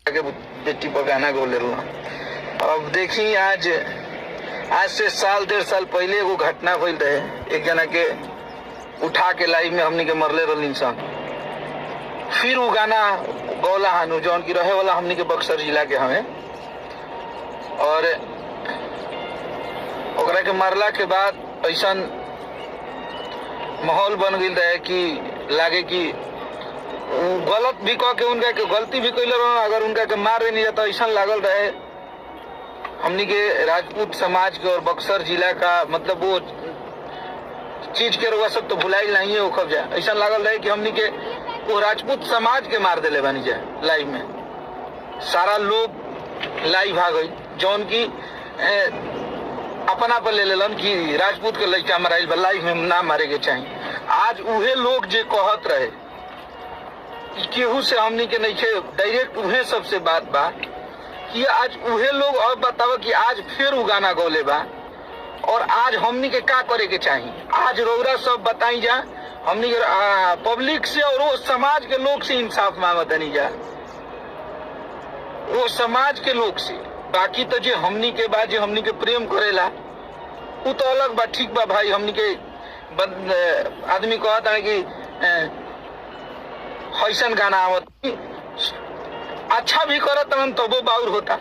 के बेटी पर गाना गोले अब देखी आज से साल 1.5 साल पहले एगो घटना भइल रहे। एक जना के उठा के लाइव में हमनी के मरले रहली सन। फिर वो गाना गौला हानु जौन की रहे वाला हमनी के बक्सर जिला के हमें, और ओकरा के मरला के बाद ऐसा माहौल बन गई रहे कि लागे कि गलत भी कह के उनका के गलती भी कैले रहो, अगर उनका के मार नहीं जाता ऐसा लागल रहे हमनी के राजपूत समाज के और बक्सर जिला का, मतलब वो चीज के रुआ सब तो भुलाई नहीं है वो खब जाए। ऐसा लागल रहे कि हमनी के वो राजपूत समाज के मार देले बनी जाए। लाइव में सारा लोग लाइव आ गई जौन की अपना पर ले लेलन कि राजपूत के लड़का मराइल बा, लाइव में ना मारे के चाहिए। आज उहे लोग जे कहत रहे केहू से हमनी के नहीं थे डायरेक्ट उहे सबसे बात बा कि आज उहे लोग अब बताओ कि आज फिर उ गाना गौले बा और आज हमनी के का करे के चाहिए। आज रौरा सब बताई जा हमनी के पब्लिक से और वो समाज के लोग से इंसाफ मांगत नहीं जा, वो समाज के लोग से। बाकी तो जो हमनी के बाद जो हमनी के प्रेम करेला वो तो अलग बा, ठीक बा भाई। हमनी के आदमी कहता है कि ऐसन गाना आवत अच्छा भी करत हम तबो बाउर होता।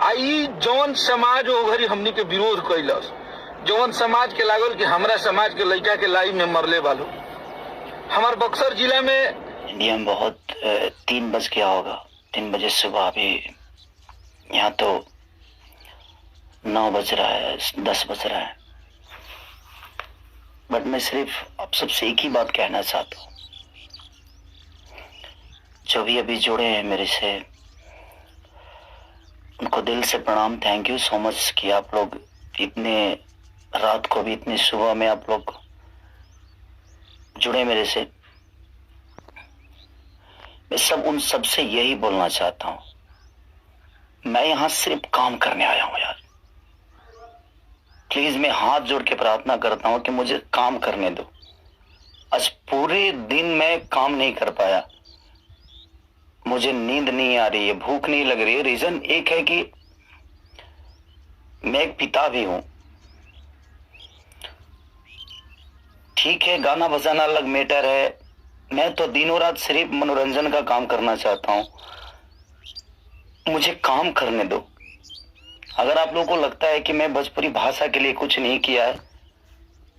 आई जौन समाज वो घरी हमनी के विरोध कैलस, जौन समाज के लागल कि हमरा समाज के लड़का के लाइव में मरले वालो हमार बक्सर जिला में इंडिया में बहुत 3 बज गया होगा, 3 बजे सुबह। अभी यहाँ तो 9 बज रहा है, 10 बज रहा है। बट मैं सिर्फ आप सबसे एक ही बात कहना चाहता हूँ, जो भी अभी जुड़े हैं मेरे से उनको दिल से प्रणाम। थैंक यू सो मच कि आप लोग इतने रात को भी इतनी सुबह में आप लोग जुड़े मेरे से। मैं उन सब से यही बोलना चाहता हूं, मैं यहां सिर्फ काम करने आया हूं यार। प्लीज मैं हाथ जोड़ के प्रार्थना करता हूं कि मुझे काम करने दो। आज पूरे दिन मैं काम नहीं कर पाया, मुझे नींद नहीं आ रही है, भूख नहीं लग रही है। रीजन एक है कि मैं एक पिता भी हूं। ठीक है, गाना बजाना अलग मैटर है, मैं तो दिनों रात सिर्फ मनोरंजन का काम करना चाहता हूं। मुझे काम करने दो। अगर आप लोगों को लगता है कि मैं भोजपुरी भाषा के लिए कुछ नहीं किया है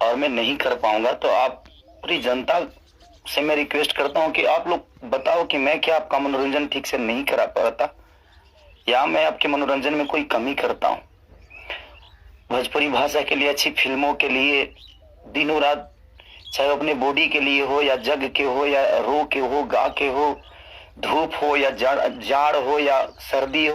और मैं नहीं कर पाऊंगा, तो आप पूरी जनता से मैं रिक्वेस्ट करता हूं कि आप लोग बताओ कि मैं क्या आपका मनोरंजन ठीक से नहीं करा पाता या मैं आपके मनोरंजन में कोई कमी करता हूं। भोजपुरी भाषा के लिए, अच्छी फिल्मों के लिए दिनों रात, चाहे अपने बॉडी के लिए हो या जग के हो या रो के हो, गा के हो, धूप हो या जाड़ हो या सर्दी हो।